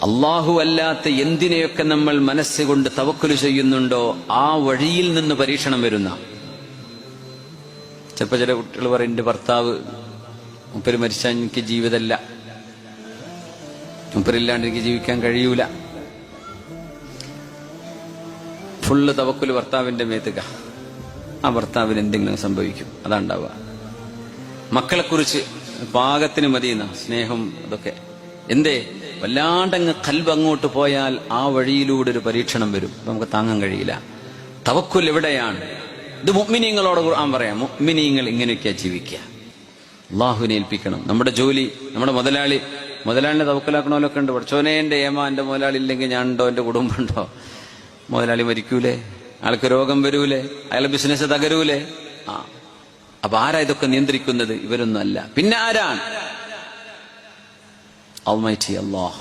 അല്ലാഹു അല്ലാത്ത എന്തിനെയൊക്കെ നമ്മൾ മനസ്സുകൊണ്ട് തവക്കുല് ചെയ്യുന്നുണ്ടോ ആ വഴിയിൽ നിന്ന് പരീക്ഷണം വരുന്ന. ചിലപ്പോൾ ചില കുട്ടികൾ പറയും, എന്റെ ഭർത്താവ് മുപ്പര് മരിച്ചാൽ എനിക്ക് ജീവിതമല്ല, മുപ്പരില്ലാണ്ട് എനിക്ക് ജീവിക്കാൻ കഴിയൂല. ഫുള്ള് തവക്കുല് ഭർത്താവിന്റെ മേത്തുക. ആ ഭർത്താവിന് എന്തെങ്കിലും സംഭവിക്കും, അതാണ്ടാവുക. മക്കളെക്കുറിച്ച് പാകത്തിന് മതിയെന്ന സ്നേഹം, അതൊക്കെ എന്തേ വല്ലാണ്ടങ്ങ് കൽബ് അങ്ങോട്ട് പോയാൽ ആ വഴിയിലൂടെ ഒരു പരീക്ഷണം വരും, നമുക്ക് താങ്ങാൻ കഴിയില്ല. തവക്കുൽ എവിടെയാണ്? ഇത് മുഅ്മിനീങ്ങളോട് ഖുർആൻ പറയാം, മുഅ്മിനീങ്ങൾ ഇങ്ങനെയൊക്കെയാ ജീവിക്കുക, അല്ലാഹുവിനെ ഏൽപ്പിക്കണം. നമ്മുടെ ജോലി, നമ്മുടെ മുതലാളിനെ തവക്കുലാക്കണമല്ലൊക്കെ ഉണ്ട്. പഠിച്ചോനെ എന്റെ എന്റെ മുതലാളി ഇല്ലെങ്കിൽ ഞാൻ ഉണ്ടോ, എന്റെ കുടുംബം ഉണ്ടോ? മുതലാളി മരിക്കൂലേ, ആൾക്ക് രോഗം വരൂലേ, അയാളെ ബിസിനസ് തകരൂലേ? അപ്പൊ ആരാ ഇതൊക്കെ നിയന്ത്രിക്കുന്നത്? ഇവരൊന്നും അല്ല. പിന്നെ ആരാണ്? Almighty Allah.